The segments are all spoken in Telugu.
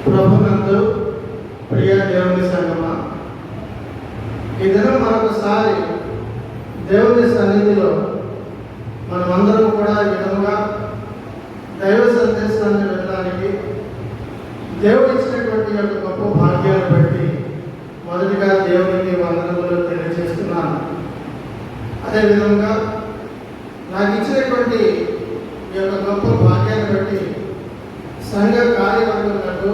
ప్రభునందు ప్రియ దేవుని సంగమా, ఈ దినం మరొకసారి దేవుని సన్నిధిలో మనమందరం కూడా ఈ విధంగా దైవ సందేశాన్ని వినడానికి దేవుడు ఇచ్చినటువంటి యొక్క గొప్ప భాగ్యాన్ని బట్టి మొదటిగా దేవునికి వందనములు తెలియజేస్తున్నాను. అదేవిధంగా నాకు ఇచ్చినటువంటి ఈ యొక్క గొప్ప భాగ్యాన్ని బట్టి సంఘ కార్యవర్గులకు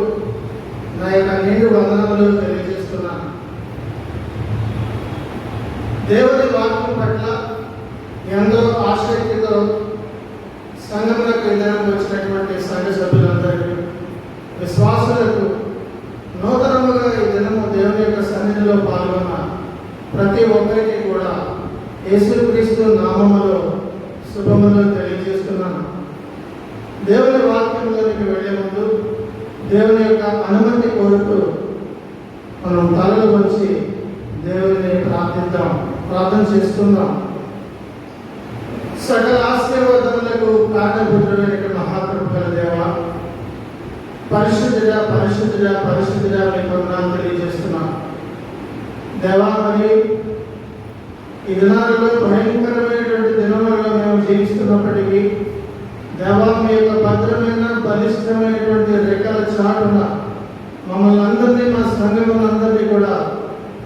నా యొక్క నిండు వందనములు తెలియజేస్తున్నాను. దేవుని వాక్యం పట్ల ఎంతో ఆసక్తితో సంఘంలోకి విధానం వచ్చినటువంటి సంఘ సభ్యులందరికీ, విశ్వాసులకు, నూతనముగా ఈ దినము దేవుని యొక్క సన్నిధిలో పాల్గొన్న ప్రతి ఒక్కరికి కూడా యేసుక్రీస్తు నామములో శుభములు తెలియజేస్తున్నాను. దేవుని వాక్యంలోనికి వెళ్ళే ముందు దేవుని యొక్క అనుమతి కోరుతూ మనం తలలు వచ్చి దేవుని ప్రార్థన చేసుకుందాం. సకల ఆశీర్వాదములకు కారణభూతుడైన మహాకృపగల దేవ, పరిశుద్ధుడా పరిశుద్ధుడా పరిశుద్ధుడా మీకు వందనాలు తెలియజేస్తున్నాం. దేవా, మరి ఈ దినాలలో భయంకరమైనటువంటి దినములలో మేము జీవిస్తున్నప్పటికీ దేవా, మీ యొక్క భద్రమైన బలిష్టమైనటువంటి రెక్కల చాటున మమ్మల్ని అందరినీ, మా సంఘములందరినీ కూడా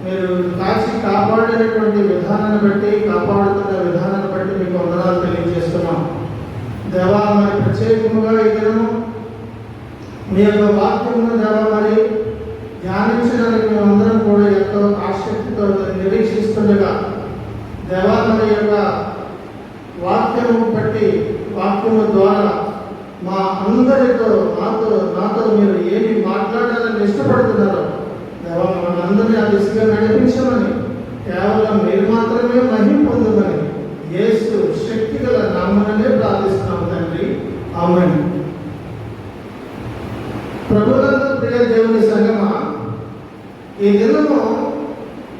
మీరు కాచి కాపాడేటువంటి విధానాన్ని బట్టి, కాపాడుతున్న విధానాన్ని బట్టి మీకు వందనాలు తెలియజేస్తున్నాం. దేవా, మరి ప్రత్యేకముగా ఈ దినము మీ యొక్క వాక్యమును దేవా మరి ధ్యానించడానికి మేమందరం కూడా ఎంతో ఆసక్తితో నిరీక్షిస్తుండగా దేవా, మరి యొక్క వాక్యము బట్టి, వాక్యము ద్వారా మా అందరితో నాతో మీరు ఏమి మాట్లాడాలని ఇష్టపడుతున్నారో దేవా, మమ్మల్ని అందరినీ ఆ దిశగా నడిపించమని, కేవలం మీరు మాత్రమే మహిమ పొందమని యేసు శక్తిగల నామమునే ప్రార్థిస్తున్నాము తండ్రి. ఆమేన్. ప్రభునందు ప్రియ దేవుని సంగమా, ఈ దినము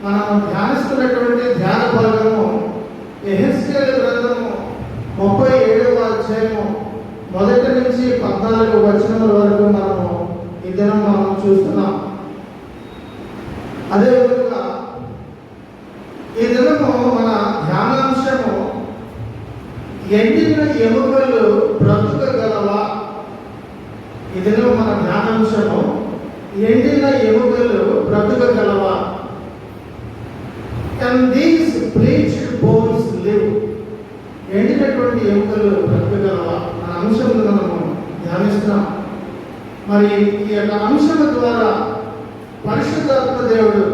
మనం ధ్యానిస్తున్నటువంటి ధ్యాన భాగము యెహెజ్కేలు గ్రంథము 37వ అధ్యాయము 1 నుంచి 14 వచనముల వరకు మనము ఈ దినం మనం చూస్తున్నాం. అదేవిధంగా ఈ దినము మన ధ్యానాంశము ఎండిన ఎముకలు బ్రతుకగలవా. ఈ దినం మన ధ్యానాంశము ఎండిన ఎముకలు బ్రతుకగలవా. Can these bleached bones live. ఎండినటువంటి ఎముకలు బ్రతుకగలవా అనే అంశంలో మనము ధ్యానిస్తున్నాం. మరి ఈ యొక్క అంశం ద్వారా పరిశుద్ధాత్మ దేవుడు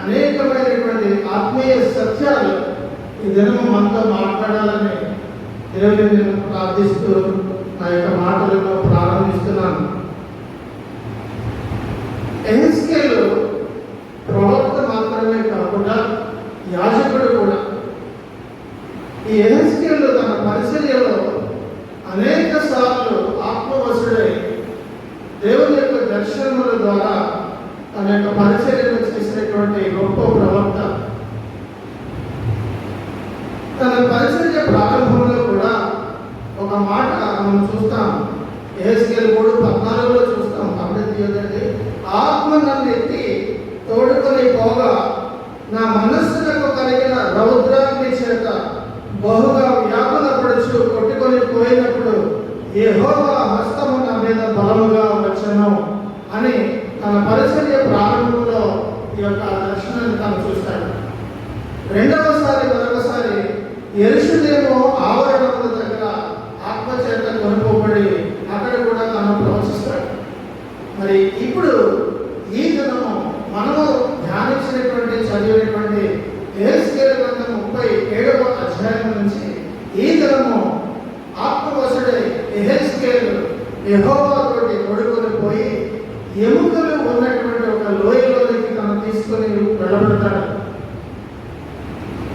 అనేకమైనటువంటి ఆత్మీయ సత్యాలు ఈ దినము మనతో మాట్లాడాలని దేవుని నేను ప్రార్థిస్తూ నా యొక్క మాటలను ప్రారంభిస్తున్నాను. యెహెజ్కేలు ప్రవక్త మాత్రమే కాకుండా యాజకుడు కూడా. ఈ యెహెజ్కేలు తన పరిచర్యలో అనేక సార్లు ఆత్మవశుడై దేవుని యొక్క దర్శనముల ద్వారా తన యొక్క పరిచర్యను చేసినటువంటి గొప్ప ప్రవక్త. తన పరిచర్య ప్రారంభంలో కూడా ఒక మాట మనం చూస్తాం. యెహెజ్కేలు 3:14 చూస్తాం. అభివృద్ధి ఆత్మ నన్ను ఎత్తి తోడుకొని పోగా నా మనస్సులకు కలిగిన రౌద్రాగ్ని చేత బహుగా వ్యాకులపడుచు కొట్టుకొని పోయినప్పుడు యెహోవా హస్తము నా మీద బలముగా వచ్చెను అని తన పరిచర్య ప్రారంభంలో ఈ యొక్క దర్శనాన్ని తాను చూస్తాడు. మరొకసారి యెరూషలేము ఆవరణముల దగ్గర ఆత్మచేత కొనుకోబడి అక్కడ కూడా తాను ప్రవచిస్తాడు. మరి ఇప్పుడు ఈ దినము మనము ధ్యానించినటువంటి చదివినటువంటి యెహెజ్కేలు గ్రంథం 37వ అధ్యాయం నుంచి ఈ దినము ఆత్మవశుడై యెహెజ్కేలు యెహోవా తోటి కొడుకుని పోయి ఎముకలు ఉన్నటువంటి ఒక లోయలోనికి తను తీసుకొని వెళ్ళబడతాడు.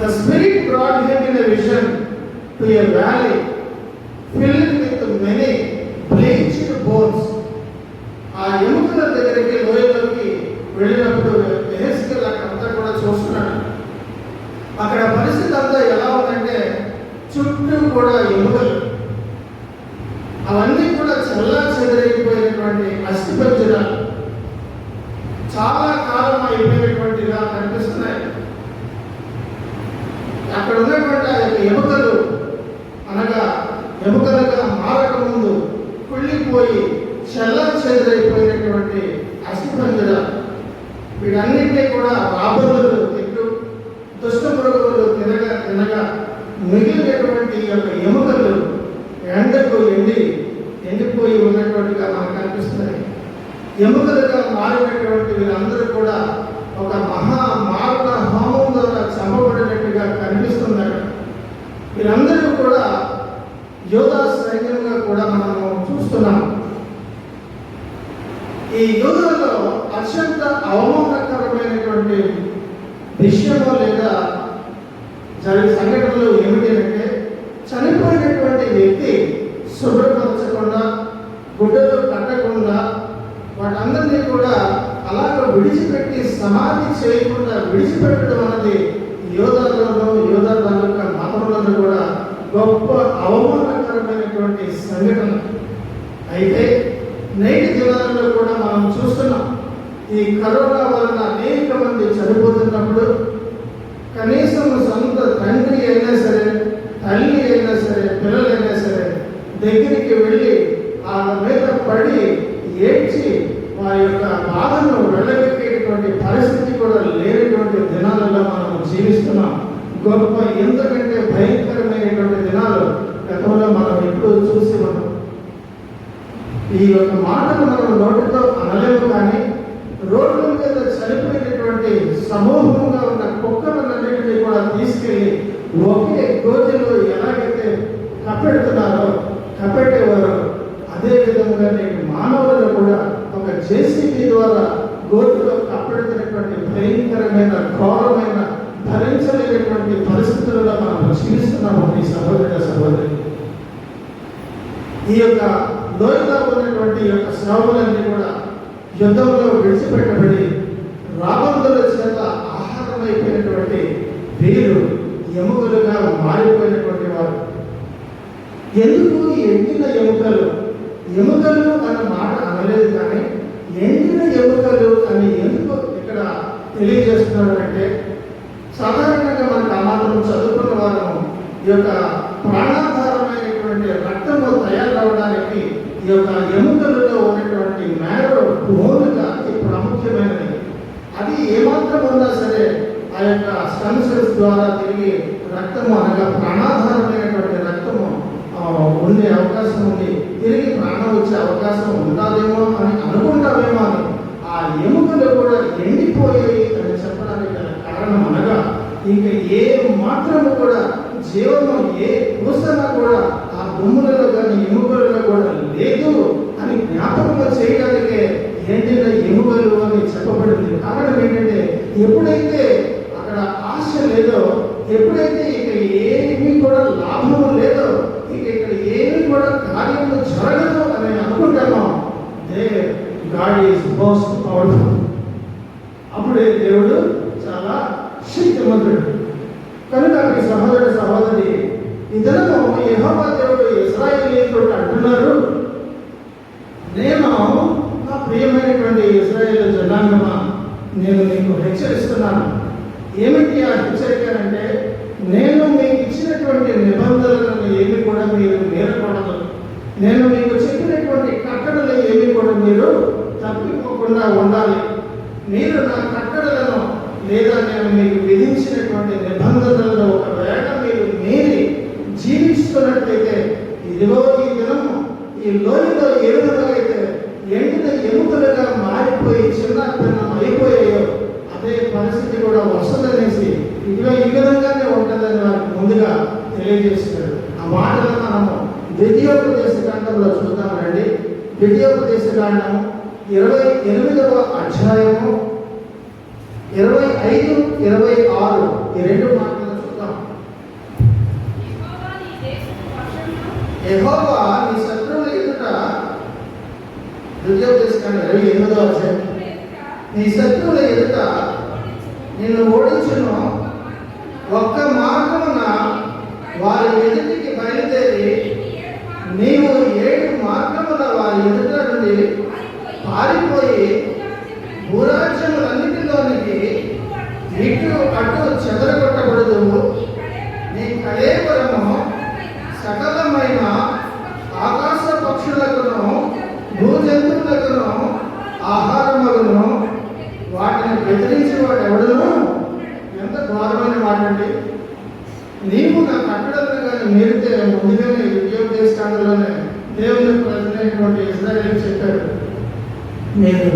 The Spirit brought him in a vision to a valley filled with many bleached bones. ఆ ఎముకల దగ్గరికి లోయలోకి వెళ్ళినప్పుడు యెహెజ్కేలు అంతా కూడా చూస్తున్నాడు. అక్కడ పరిస్థితి అంతా ఎలా ఉందంటే చుట్టూ కూడా ఎముకలు, అవన్నీ కూడా చల్లా చెదరైపోయినటువంటి అస్థిపంజరాలు చాలా కాలం అయిపోయినటువంటిగా కనిపిస్తున్నాయి. అక్కడ ఉన్నటువంటి ఆ యొక్క ఎముకలు అనగా ఎముకలుగా మారక ముందు కుళ్ళిపోయి చెల్లాచెదరైపోయినటువంటి అస్థిపంజరాలు, వీటన్నింటినీ కూడా రాబోలు తిట్టు దుష్ట పురుగులు తినగా మిగిలినటువంటి యొక్క ఎముకలు ఎండకు ఎండిపోయి ఉన్నటువంటిగా మనకు కనిపిస్తున్నాయి. ఎముకలుగా మారినటువంటి వీరందరూ కూడా ఒక మారణ హోమం ద్వారా చంపబడినట్టుగా కనిపిస్తున్నారు. వీరందరూ కూడా యోధా సైన్యంగా కూడా మనము చూస్తున్నాం. ఈ యోధులలో అత్యంత అవమానకరమైనటువంటి విషయము లేదా జరిగిన సంఘటనలు ఏమిటంటే, చనిపోయినటువంటి వ్యక్తి శుభ్రపరచకుండా గుడ్డలు కట్టకుండా వాటందరినీ కూడా అలాగ విడిచిపెట్టి సమాధి చేయకుండా విడిచిపెట్టడం అనేది యోధా తాలూకా మతములను కూడా గొప్ప అవమానకరమైనటువంటి సంఘటన. అయితే నేటి దినాలలో కూడా మనం చూస్తున్నాం, ఈ కరోనా వలన అనేక మంది చనిపోతున్నప్పుడు కనీసం సొంత తండ్రి అయినా సరే, తల్లి అయినా సరే, పిల్లలైనా సరే దగ్గరికి వెళ్ళి వాళ్ళ మీద పడి ఏడ్చి వారి యొక్క బాధను వెళ్ళగక్కేటువంటి పరిస్థితి కూడా లేనటువంటి దినాలలో మనం జీవిస్తున్నాం. గొప్ప ఎంతకంటే భయంకరమైనటువంటి దినాలు గతంలో మనం ఎప్పుడూ చూసి ఉన్నాం. ఈ యొక్క మాటను మనం నోటితో అనలేము, కానీ రోడ్ల మీద చనిపోయినటువంటి సమూహంగా ఉన్న కుక్కలన్నింటినీ కూడా తీసుకెళ్ళి ఒకే గోతిలో ఎలాగైతే కప్పెట్టేవారో అదే విధంగా నేటి మానవులను కూడా ఒక జేసీబీ ద్వారా గోతిలో కప్పెడుతున్నటువంటి భయంకరమైన ఘోరమైన భరించలేనటువంటి పరిస్థితులలో మనం జీవిస్తున్నాము. ఈ సహోదరి ఈ యొక్క లోయలో ఉన్నటువంటి యొక్క శ్రమలన్నీ కూడా యుద్ధంలో విడిచిపెట్టబడి రాబందుల చేత ఆహారం అయిపోయినటువంటి వీరు ఎముకలుగా మారిపోయినటువంటి వారు. ఎందుకు ఎండిన ఎముకలు అన్న మాట అనలేదు, కానీ ఎండిన ఎముకలు అని ఎందుకు ఇక్కడ తెలియజేస్తున్నారంటే, సాధారణంగా మనకు ఆ మాత్రం చదువుకున్న వారు ఈ యొక్క ప్రాణాధారమైనటువంటి రక్తము తయారవడానికి ఈ యొక్క ఎముకలలో ఉన్నటువంటి మ్యారో బోన్గా అతి ప్రాముఖ్యమైనది. అది ఏమాత్రం ఉన్నా సరే ఆ యొక్క స్టెమ్ సెల్స్ ద్వారా తిరిగి రక్తము అనగా ప్రాణాధారమైనటువంటి రక్తము ఉండే అవకాశం ఉంది. తిరిగి ప్రాణం వచ్చే అవకాశం ఉండాలేమో అని అనుకుంటామేమో అని ఆ ఎముకలు కూడా ఎండిపోయాయి అని చెప్పడానికి గల కారణం అనగా ఇంక ఏ మాత్రము కూడా జీవము ఏ పూసన కూడా ఆ బొమ్ములలో కానీ ఎముకలలో కూడా లేదు అని జ్ఞాపకం చేయడానికే ఎండిన ఎముకలు అని చెప్పబడింది. కారణం ఏంటంటే, ఎప్పుడైతే అక్కడ ఆశ లేదో, ఎప్పుడైతే ఇక ఏమీ కూడా లాభం లేదో, ఇక ఇక్కడ ఏమీ కూడా కార్యము జరగదు అని అనుకుంటామో, గాడ్ ఈజ్ మోస్ట్ పవర్ఫుల్. అప్పుడే దేవుడు చాలా శక్తిమంతుడు. కనుక మీ సహోదరి ఈ దినము యెహోవా దేవుడు ఇశ్రాయేలీయులతో అంటున్నారు, నేను నా ప్రియమైనటువంటి ఇశ్రాయేలు జనాంగమా, నేను నీకు హెచ్చరిస్తున్నాను. ఏమిటి ఆ హెచ్చరిక అంటే, నేను మీకు ఇచ్చినటువంటి నిబంధనలను ఏమి కూడా మీరు మీరకూడదు. నేను మీకు చెప్పినటువంటి కట్టడలు ఏమి కూడా మీరు తప్పిపోకుండా ఉండాలి. మీరు నా కట్టడలను లేదా నేను మీకు విధించినటువంటి నిబంధనలను ఒకవేళ మీరు మీరి జీవిస్తున్నట్లయితే, ఇదిగో ఈ దినము ఈ లోయలో ఏ విధంగా అయితే ఎండిన ఎముకలుగా మారిపోయి చిన్న భిన్నం అయిపోయాయో అదే పరిస్థితి కూడా వస్తుందనేసి ఇదిగో ఈ విధంగానే ఉంటుందని వారికి ముందుగా తెలియజేస్తున్నాడు. ఆ మాటలను మనము ద్వితీయోపదేశ కాండంలో చూద్దాం రండి. ద్వితీయోపదేశ కాండము 28వ అధ్యాయము 25, 26 ఈ రెండు మాటలను చూద్దాం. యెహోవా నీ శత్రువుల ఎదుట, ద్వితీయోపదేశ కాండం 28వ అధ్యాయం, నీ శత్రువుల ఎదుట నిన్ను ఓడించును, ఒక్క మార్గమున వారి ఎదుటికి బయలుదేరి నీవు 7 మార్గముల వారి ఎదుట నుండి పారిపోయి భూరాజ్యములన్నిటిలోనికి ఇటు అటు చెదరగొట్టబడదు. నీ కళేబరము సకలమైన ఆకాశ పక్షులకును భూజంతువులకును ఆహారములను వాటిని బెదిరించి వాడు ఎవడును. ఎంత ఘోరమైన వాడండి. నీవు నా కట్టడలను కానీ మీరితే ముందుగానే విద్యోపదేశాలలోనే దేవుని ప్రజలైనటువంటి ఇజ్రాయేల్ చెప్పారు, మీరు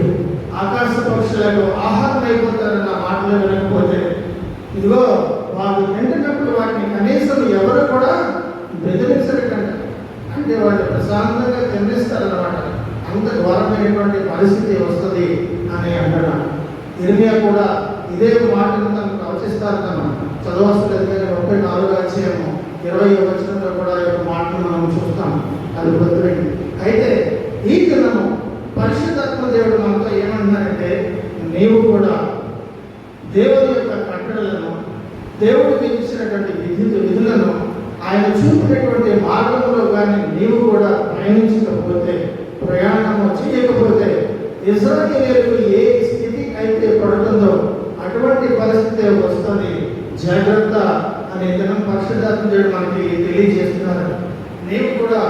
ఆకాశ పక్షులకు ఆహారం అయిపోతారన్న మాటలు వినకపోతే ఇదిగో వాళ్ళు తింటున్నప్పుడు వాటిని కనీసం ఎవరు కూడా బెదిరించకంట. అంటే వాళ్ళు ప్రశాంతంగా తినిస్తారన్నమాట. అంత ఘోరమైనటువంటి పరిస్థితి వస్తుంది అని అంటున్నాను. ఇర్మియా కూడా ఇదే మాటను తను ప్రవచిస్తారు. తను చదవస్తుంది కానీ 34వ అధ్యాయము 20వ వచనంలో కూడా ఈ యొక్క మాటను మనం చూస్తాం. అది గుర్తుపెట్టి అయితే ఈ దినము పరిశుద్ధాత్మ దేవుడు మనతో ఏమంటున్నారంటే, నీవు కూడా దేవుని యొక్క కట్టడలను, దేవుడు విధించినటువంటి విధులను ఆయన చూపినటువంటి మార్గంలో కానీ నీవు కూడా ప్రయాణించకపోతే, ప్రయాణము చేయకపోతే ఇశ్రాయేలీయులకు ఏ స్థితి అయితే పడుతుందో అటువంటి పరిస్థితి వస్తుంది. జాగ్రత్త అనే దినం పరిశుద్ధాత్మ దేవుడు మనకి తెలియజేస్తున్నారు. నీవు కూడా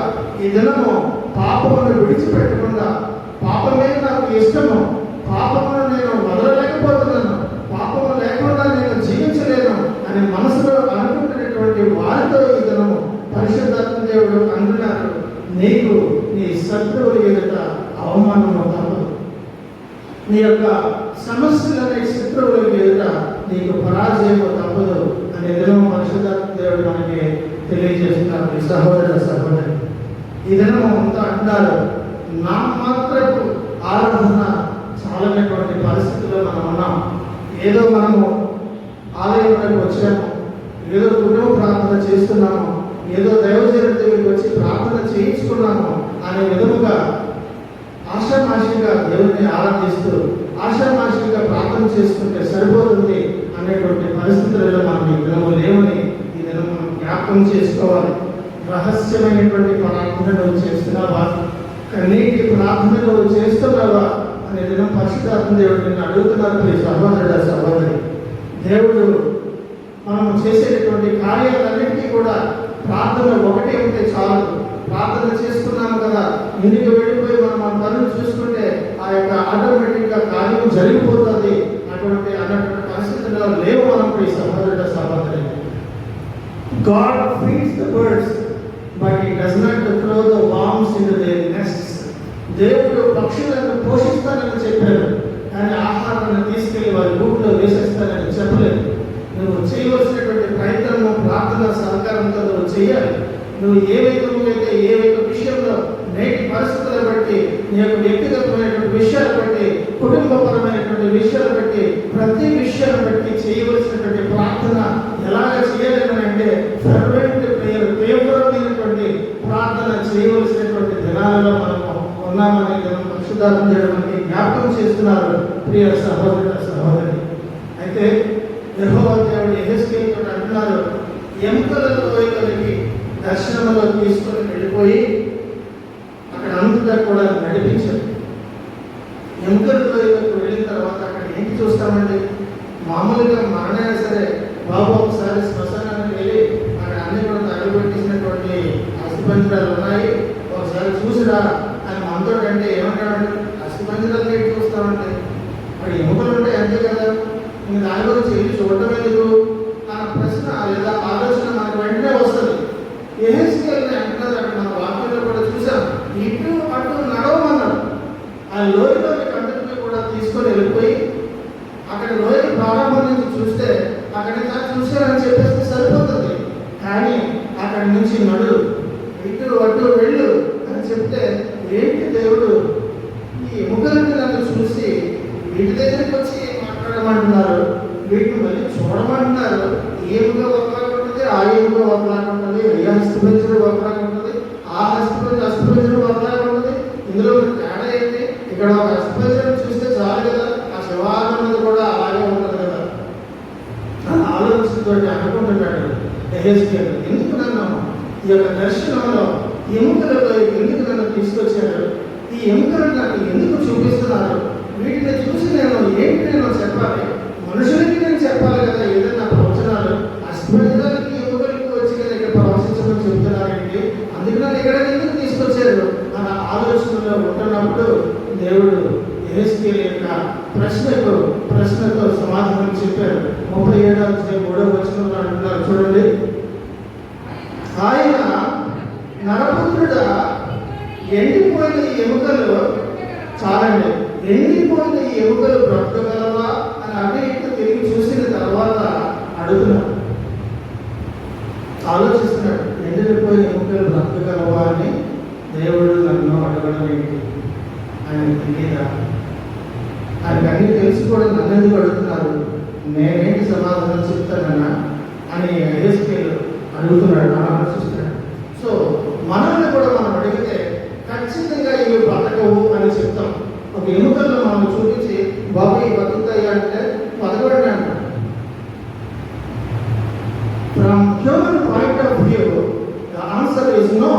ఈ దినము పాపమును విడిచిపెట్టకుండా, పాపమే నాకు ఇష్టము, పాపమును నేను వదలలేకపోతున్నాను, పాపము లేకుండా నేను జీవించలేను అని మనసులో అనుకుంటున్నటువంటి వారితో ఈ దినము పరిశుద్ధాత్మ దేవుడు అంటున్నారు, నీకు నీ శత్రువుల ఎదుట అవమానము తప్పదు. నీ యొక్క సమస్యలనే శత్రువుల ఎదుట నీకు పరాజయము తప్పదు అనే దినము పరిశుద్ధాత్మ దేవుడు మనకి తెలియజేస్తున్నారు. ఈ సహోదరి ఈ దినము అంతా అంటారు, నా మాత్రపు ఆరాధన చాలనేటువంటి పరిస్థితుల్లో మనం ఉన్నాం. ఏదో మనము ఆలయంలోకి వచ్చాము, ఏదో కుటుంబ ప్రార్థన చేస్తున్నాము, ఏదో దైవజనుడి దగ్గరికి వచ్చి ప్రార్థన చేయించుకున్నాము అనే విధముగా ఆషామాషిగా దేవుడిని ఆరాధిస్తూ ఆషామాషిగా ప్రార్థన చేసుకుంటే సరిపోతుంది అనేటువంటి పరిస్థితులలో మనం ఈ దినము లేవని ఈ దినం మనం జ్ఞాపకం చేసుకోవాలి. రహస్యమైనటువంటి ప్రార్థనలు చేస్తున్నావా, కన్నీటి ప్రార్థనలు చేస్తున్నావా అనే దినం పరిశుద్ధాత్మ దేవుడు నిన్ను అడుగుతున్నారు. సహోదరుడ సహోదరి, దేవుడు మనం చేసేటటువంటి కార్యాలన్నింటినీ కూడా ప్రార్థన ఒకటే ఉంటే చాలు. ప్రార్థన చేసుకున్నాము కదా, ఇంటికి వెళ్ళిపోయి మనం మన పనులు చూసుకుంటే ఆ యొక్క ఆటోమేటిక్గా కార్యం జరిగిపోతుంది అన్నటువంటి పరిస్థితుల్లో లేవు మనం. ఈ సహోదరుడ సహోదరి, God feeds the birds but he does not throw the worms into their nests. దేవుడు పక్షులను పోషిస్తానని చెప్పారు, కానీ ఆహారాన్ని తీసుకెళ్లి వారి గూట్లో వేసేస్తానని చెప్పలేదు. నువ్వు చేయవలసినటువంటి ప్రయత్నము ప్రార్థన సహకారంతో నువ్వు చేయాలి. నువ్వు ఏ విధంగా ఏ విషయంలో నేటి పరిస్థితులను బట్టి, నీ యొక్క వ్యక్తిగతమైనటువంటి విషయాలు బట్టి, కుటుంబపరమైనటువంటి విషయాలు బట్టి, ప్రతి విషయాన్ని బట్టి చేయవలసినటువంటి ప్రార్థన ఎలాగ చేయాలని అంటే ఫెర్వెంట్ ప్రేయర్, తీవ్రమైనటువంటి ప్రార్థన చేయవలసినటువంటి దినాలలో మనము ఉన్నామని పరిశుద్ధాత్మ దేవుడు మనకి జ్ఞాపకం చేస్తున్నారు. ప్రియ సహోదర సహోదరి, అయితే యెహోవా దేవుడు యెహెజ్కేలుతో అంటున్నారు, ఎముకల లోయలోకి దర్శనంలో తీసుకొని వెళ్ళిపోయి అక్కడ అంతటా కూడా నడిపించారు. ఎముకల లోయలోకి వెళ్ళిన తర్వాత అక్కడ ఏంటి చూస్తామండి? మామూలుగా మరణైనా సరే బాబు ఒకసారి శ్మశానానికి వెళ్ళి అక్కడ అన్ని కూడా తగలబెట్టేసినటువంటి అస్థిపంజరాలు ఉన్నాయి, ఒకసారి చూసిరా అని మనతో అంటే ఏమంటామండి? అస్థిపంజరాలు ఏంటి చూస్తామంటే అక్కడ ఎముకలు ఉంటాయి అంతే కదా, ఇంక దాని గురించి వెళ్ళి చూడటం ఎందుకు అన్న ప్రశ్న లేదా ఆలోచన మనకు వెంటనే వస్తుంది. యెహెజ్కేలుని అంటున్నారు, అక్కడ మన వాక్యంలో కూడా చూసాం, ఇటు అటు నడవమన్నారు. ఆ లోయలోని కంటిని కూడా తీసుకొని వెళ్ళిపోయి అక్కడ లోయ ప్రారంభం నుంచి చూస్తే అక్కడ చూసారని చెప్పేస్తే సరిపోతుంది, కానీ అక్కడి నుంచి నడు, ఇటు అటు వెళ్ళు అని చెప్తే ఏంటి దేవుడు ఈ ఎముకలను నన్ను చూసి వీటి దగ్గరికి వచ్చి మాట్లాడమంటున్నారు, వీటిని మళ్ళీ చూడమంటున్నారు. ఏ ఎముక ఒకలాగా ఉంటుంది, ఆ ఎముక ఒకలాగా ఉంటుంది, ఏ హస్తపంజరం ఒకలాగా ఉంటుంది, ఆ హస్తపంజరం ఒకలాగా ఉంటుంది. ఇందులో తేడా ఏంటి? ఇక్కడ ఒక హస్తపంజరం చూస్తే చాలు కదా, ఆ శివాలయం కూడా అలాగే ఉంటుంది కదా అని ఆలోచనతో అనుకుంటున్నాడు యెహెజ్కేలు. ఎందుకు నన్ను ఈ యొక్క దర్శనంలో ఎముకలలో ఎందుకు నన్ను తీసుకొచ్చారు? ఈ ఎముకలను నాకు ఎందుకు చూపిస్తున్నారు? వీటిని చూసి నేను చెప్పాలి? మనుషులకి నేను చెప్పాలి కదా ఏదైనా ప్రవచనాలు. అస్పృశ్యాలకి ఎముకలకి వచ్చి కదా ఇక్కడ ప్రవచించమని చెప్తున్నారండి. అందుకు నన్ను ఇక్కడ ఎందుకు తీసుకొచ్చారు అన్న ఆలోచనలో ఉంటున్నప్పుడు దేవుడు యెహెజ్కేలు యొక్క ప్రశ్నతో సమాధానం చెప్పారు. 37వ అధ్యాయం 3వ వచనంలో అంటున్నారు చూడండి. ఆయన నరపుత్రుడా, ఎండిపోయిన ఈ ఎముకలు చాలండి, ఎండిపోయిన ఈ ఎముకలు బ్రతకగలవా అని అటు ఇటు తిరిగి చూసిన తర్వాత అడుగుతున్నాడు, ఆలోచిస్తున్నాడు. ఎండిపోయిన ఎముకలు బ్రతకగలవా అని దేవుడు నన్ను అడగడం ఏంటి? ఆయన తెలియదా? ఆయనకు అన్ని తెలిసి కూడా నన్ను ఎందుకు అడుగుతున్నారు, నేనేంటి సమాధానం చెప్తానన్నా అని యెహెజ్కేలు అడుగుతున్నాడు, ఆలోచిస్తున్నాడు. సో మనల్ని కూడా మనం అడిగితే ఖచ్చితంగా ఇవి బ్రతకవు అని చెప్తాం. ఒక ఎముకలను మనం చూపించి బాబు ఈ బతుకుతాయి అంటే బతకడండి అంటాడు. From human point of view the answer is no,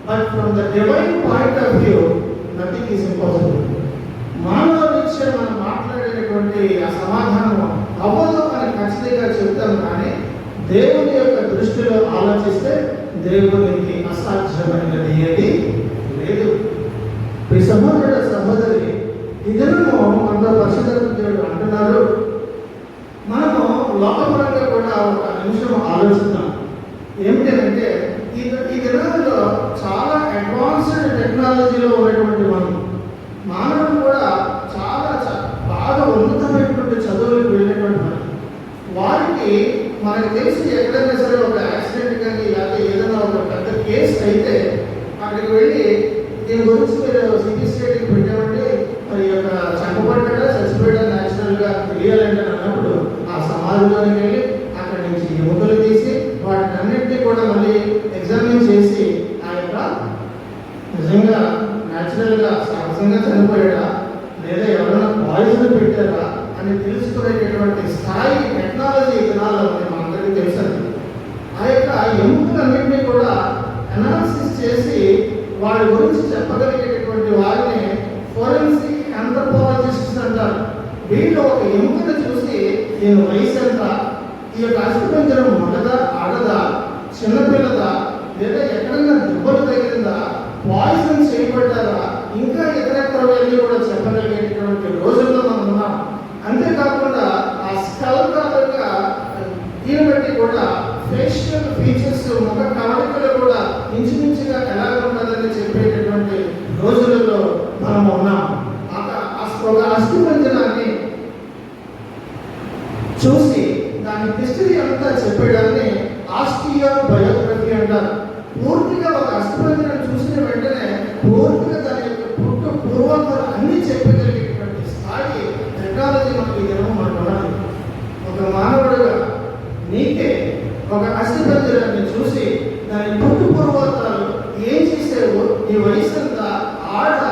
but from the divine point of view nothing is impossible. మానవ రీత్యా మనం మాట్లాడేటువంటి ఆ సమాధానం అవ్వదు అని ఖచ్చితంగా చెప్తాం, కానీ దేవుని యొక్క దృష్టిలో ఆలోచిస్తే దేవునికి అసాధ్యమైనది ఏది లేదు. ఈ సహోదరి ఇదనము అంత పరిశుద్ధ దేవుడు అంటున్నారు. మనము లోకపరంగా కూడా ఒక నిమిషం ఆలోచిద్దాం. ఏమిటంటే ఈ దినాల్లో చాలా అడ్వాన్స్డ్ టెక్నాలజీలో ఉన్నటువంటి మానవుడు కూడా చాలా బాగా ఉన్నతమైనటువంటి చదువులకు వెళ్ళినటువంటి వారికి మనకు తెలిసి ఎక్కడైనా సరే ఒక యాక్సిడెంట్ కానీ లేకపోతే ఏదైనా ఒక పెద్ద కేసు అయితే అక్కడికి వెళ్ళి దీని గురించి మీరు సిటీ స్టేట్కి పెట్టామంటే మరి యొక్క చంపబడ్డా చచ్చిపోయడా న్యాచురల్గా తెలియాలంటే అన్నప్పుడు ఆ సమాధిలోకి వెళ్ళి అక్కడి నుంచి ఎముకలు తీసి వాటిని అన్నింటినీ కూడా మళ్ళీ ఎగ్జామిన్ చేసి ఆ యొక్క నిజంగా న్యాచురల్గా సహజంగా చనిపోయాడా లేదా ఎవరైనా పాయిజన్ పెట్టారా అని తెలుసుకునేటటువంటి స్థాయి టెక్నాలజీ దినాల్లో మనందరికీ తెలుసండి. ఆ యొక్క ఎముకలన్నింటినీ కూడా అనాలిసిస్ చేసి వారి గురించి చెప్పగలిగేటటువంటి వారిని ఫోరెన్సిక్ ఆంథ్రోపాలజిస్ట్స్ అంటారు. వీళ్ళు ఒక ఎముకను చూసి దీని వయసు ఎంత, ఈ యొక్క అస్థిపంజరం మగదా ఆడదా, చిన్నపిల్లదా, లేదా ఎక్కడైనా దెబ్బలు తగిలిందా, పాయిజన్ చేయబడ్డారా, ఇంకా ఇతరత్రవన్నీ కూడా చెప్పగలిగేటటువంటి రోజుల్లో మనం ఉన్నాం. అంతేకాకుండా ఆ స్కల్ తాలూకా దీన్ని బట్టి కూడా ఫేషియల్ ఫీచర్స్ ముఖ కవళికలు కూడా ఇంచుమించుగా ఎలా ఉంటుందని చెప్పేటటువంటి రోజులలో మనం ఉన్నాం. ఒక అస్థిపంజరాన్ని చూసి దాని హిస్టరీ అంతా చెప్పేదాన్ని ఆస్టియోబయోగ్రఫీ అంటారు. పూర్తిగా ఒక అస్థిపంజరాన్ని చూసిన వెంటనే పూర్తిగా దాని యొక్క పూర్వోత్తరాలు అన్ని చెప్పగలిగేటువంటి స్థాయి టెక్నాలజీ మనకి మనకు ఉన్నది. ఒక మానవుడుగా నీకే ఒక అస్థిపంజరాన్ని చూసి దాని పూర్వోత్తరాలు ఏం చేసావు, నీ వయసు ఎంత, ఆడ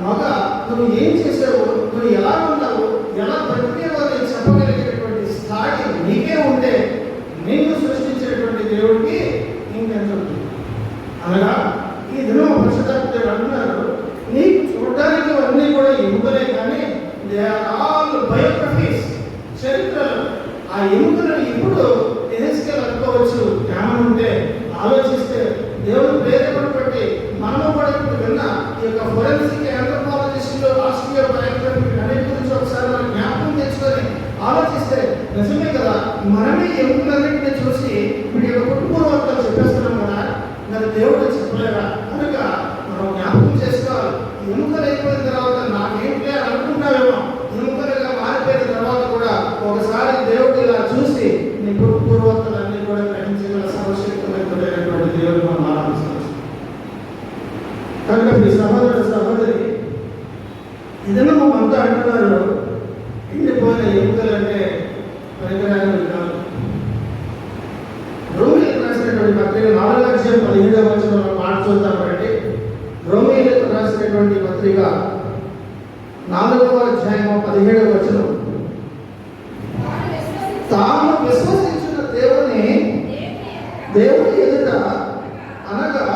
మగ, నువ్వు ఏం చేసావు, నువ్వు ఎలా ఉన్నావు, ఎలా బ్రతికేవో నేను చెప్పగలిగేటటువంటి స్థాయి నీకే ఉంటే నిన్ను సృష్టించేటువంటి దేవుడికి ఇంకెంత ఉంటుంది. అనగా ఈ దినం పరిశుద్ధాత్మ అంటున్నారు, నీకు చూడడానికి అన్నీ కూడా ఎముకలే, కానీ దే ఆర్ ఆల్ బయోగ్రఫీస్, చరిత్రలు. ఆ ఎముకలను ఇప్పుడు యెహెజ్కేలు అనుకోవచ్చు, జ్ఞానం ఉంటే ఆలోచిస్తే దేవుడు ప్రేరేపణ పెట్టి మనము కూడా ఇప్పుడు విన్న ఈ యొక్క ఫోరెన్సిక్ ఆంథ్రోపాలజిస్టులు ఆస్టియోబయోగ్రఫీ అన్నిటి గురించి ఒకసారి మనం జ్ఞాపకం తెచ్చుకొని ఆలోచిస్తే నిజమే కదా, మనమే ఎముకలన్నింటినీ చూసి వీటి యొక్క పుట్టుపూర్వోత్తరాలు చెప్పేస్తున్నాం కదా, మరి దేవుడు చెప్పలేరా? కనుక మనం జ్ఞాపకం చేసుకోవాలి. ఎముకలు అయిపోయిన తర్వాత నాకేంటి అని అనుకుంటావేమో, ఎముకలుగా మారిపోయిన తర్వాత కూడా ఒకసారి దేవుడు ఇలా చూసి నీ పూర్వోత్తరాలన్నీ కూడా గ్రహించగల సర్వశక్తులైనటువంటి దేవుడు మనం ఆరాధిస్తాం. కనుక మీ సహోదరి ఏదైనా మనతో అంటున్నారు, ఎండిపోయిన ఎముకలు అంటే పరికరాలు కాదు. రోమీయులకు రాసినటువంటి పత్రిక 4వ అధ్యాయం 17వ వచనంలో మాట చూద్దామంటే, రోమీయులకు రాసినటువంటి పత్రిక 4వ అధ్యాయం 17వ వచనం, తాము విశ్వసించిన దేవుని ఎదుట అనగా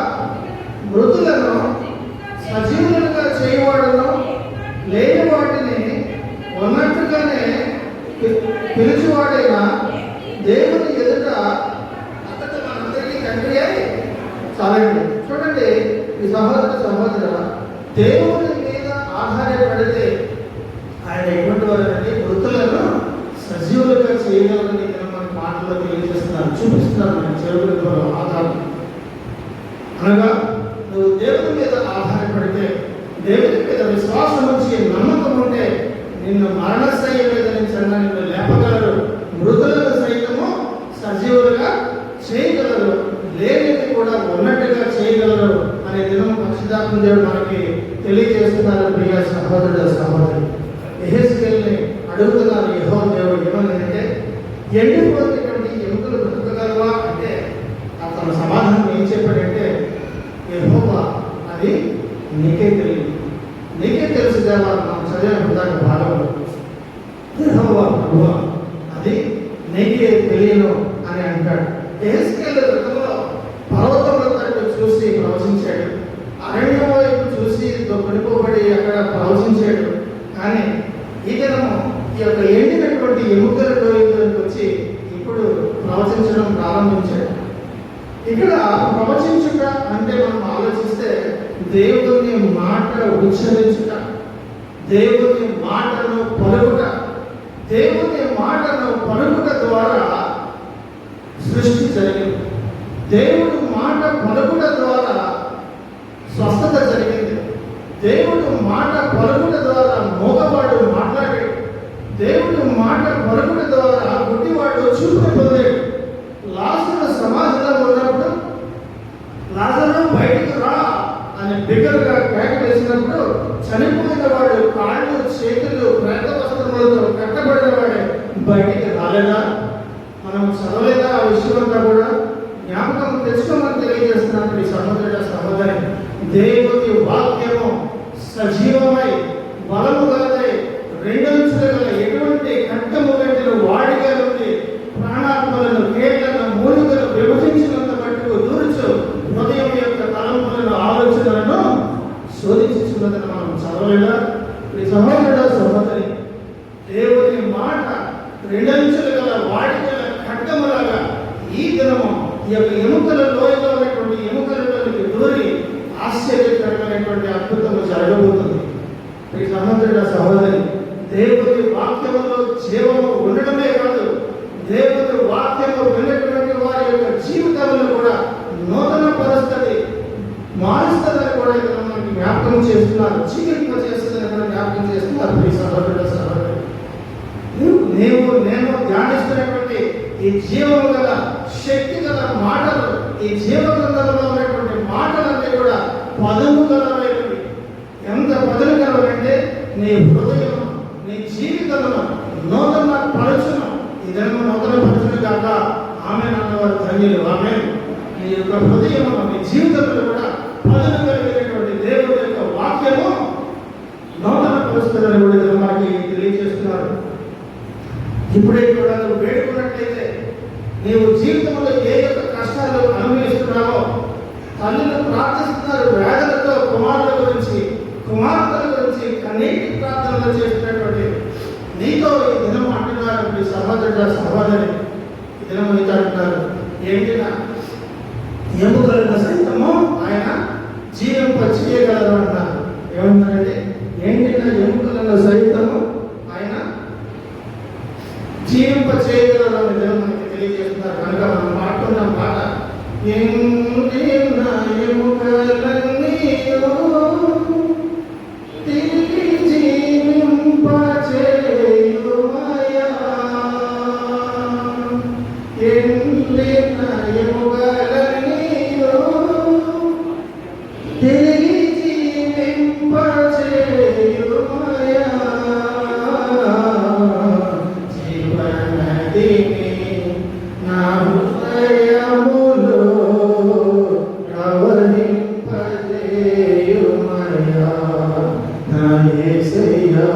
మృతులను సజీవులుగా చేయ పిలిచివాడైనా దేవుని ఎదుట అతడు మనందరికీ తండ్రి అని చాలండి. చూడండి ఈ సహోదర దేవుని మీద ఆధారపడితే ఆయన ఎటువంటి వారంటే మృతులను సజీవులుగా చేయగలరని మనకి మాటల్లో తెలియజేస్తున్నారు, చూపిస్తున్నారు. నేను చెరువుల ఆధారం అనగా నువ్వు దేవుని మీద ఆధారపడితే, దేవుని మీద విశ్వాసం ఉంచి నమ్మకం ఉంటే నిన్ను మరణశయ్య మీద నుంచి నిన్ను లేపగలరు, మృతులను సైతము సజీవులుగా చేయగలరు, లేనిది కూడా ఉన్నట్టుగా చేయగలరు అనే దినం పరిశుద్ధాత్మ దేవుడు మనకి తెలియజేస్తున్నారు. ప్రియ సహోదరుడు సహోదరి, యెహెజ్కేలుని అడుగుతున్నారు యెహోవా దేవుడు ఏమనంటే, ఎండిపోయినటువంటి ఎముకలు బ్రతకగలవా అంటే అతను సమాధానం ఏం చెప్పాడంటే, యెహోవా అది నీకే తెలియదు, నీకే తెలుసు దేవా. మనం చదివిన భాగంలో యెహోవా ప్రభువా అది నీకే తెలియను అని అంటాడు. యెహెజ్కేలు రకంలో పర్వతముల తట్టు చూసి ప్రవచించాడు, అరణ్యం వైపు చూసి కొనుకోబడి అక్కడ ప్రవచించాడు. కానీ ఈ దినము ఈ యొక్క ఎండినటువంటి ఎముకల లోయలోకి వచ్చి ఇప్పుడు ప్రవచించడం ప్రారంభించాడు. ఇక్కడ ప్రవచించుట అంటే మనం ఆలోచిస్తే దేవుని మాట ఉచ్చరించుట, దేవుని మాటను పలుకుట, దేవుని మాటను పలుకుట ద్వారా సృష్టి జరిగింది. దేవుడు మాట పలుకుట ద్వారా స్వస్థత జరిగింది. దేవుడు మాట పలుకుట ద్వారా మోగవాడు మాట్లాడాడు. దేవుడు మాట పలుకుట ద్వారా గుడ్డివాడు చూపు పొందాడు. లాజరు సమాధిలో ఉన్నప్పుడు లాజరు బయటకు రా అని బిగ్గరగా కేక వేసినప్పుడు చనిపోయిన వాడు కాళ్ళు చేతులు ప్రేత వస్త్రములతో కట్టబడిన వాడే బయటికి రాలేదా? మనం చదవలేదా? ఆ విషయం అంతా కూడా జ్ఞాపకం తెచ్చుకోమని తెలియజేస్తున్నాను. ఈ సహోదరుడ సహోదరి, దేవుని వాక్యము సజీవమై బలము గలదై రెండంచులు గల ఎటువంటి ఖడ్గము గంటలు వాడిగా ఉంది, ప్రాణాత్మలను కేట్లను మూలికలు విభజించినంత మట్టుకు దూర్చు హృదయం యొక్క తలంపులను ఆలోచనలను శోధించున్నదని మనం చదవలేదా? ఈ సహోదరుడ సహోదరి, దేవుని మాట రెండంచులు గల వాడి గల ఖడ్గములాగా ఈ దినము ఈ యొక్క ఎముకల లోయలో ఉన్నటువంటి ఎముకలలోనికి దూరి ఆశ్చర్యకరమైనటువంటి అద్భుతము జరగబోతుంది. ఈ సహోదరుడ సహోదరి, దేవుని వాక్యములో జీవము ఉండడమే కాదు, దేవుని వాక్యము విన్నటువంటి వారి యొక్క జీవితాలను కూడా నూతన పరిస్థితి మారుస్తుందని కూడా ఇక్కడ మనకి జ్ఞాపకం చేస్తున్నారు, చీకరింప చేస్తుందని కూడా జ్ఞాపకం చేస్తున్నారు. ఈ సహోదరుడ సహోదరి, నేను ధ్యానిస్తున్నటువంటి ఈ జీవము గల శక్తి గల మాటలు, ఈ జీవగ్రంథంలో ఉన్నటువంటి మాటలన్నీ కూడా పదము గలమైనవి. ఎంత పదులు కలవంటే నీ హృదయం, నీ జీవితంలో నూతన పరచును. ఇదేమో నూతన పరచును కాక ఆమె అన్నవారు ధన్యులు. ఆమె నీ యొక్క హృదయం, నీ జీవితంలో కూడా పదులు కలిగినటువంటి దేవుడి యొక్క వాక్యము నూతన పరుస్తుందని కూడా మనకి తెలియజేస్తున్నారు. ఇప్పుడే కూడా నువ్వు వేడుకున్నట్లయితే, నీవు జీవితంలో ఏ యొక్క కష్టాలు అనుభవిస్తున్నావో, తల్లులు ప్రార్థిస్తున్నారు వేదనతో కుమారుల గురించి, కుమార్తెల గురించి కన్నీటి ప్రార్థనలు చేస్తున్నటువంటి నీతో ఈ దినం అంటున్నారు. మీ సహోదరుడ సహోదరి, ఈ దినం మీతో అంటున్నారు, ఏంటినా ఎముకలను సైతము ఆయన జీవింప చేయగలరు అంటున్నారు. ఏమన్నారంటే, ఏంటినా ఎముకలను సైతము ఆయన జీవింప చేయగలరు అని దినం మనకి తెలియజేస్తున్నారు. కనుక మనం పాడుతున్న పాట, ఎండిన ఎముకలన్నీ తిరిగి జీవింప చేయుమయా, ఎండిన ఎముకలన్నీ తిరిగి జీవింప చేయుమయా, జీవనదిని నా హృదయములో ప్రవహింపజేయుమయా, నా యేసయ్యా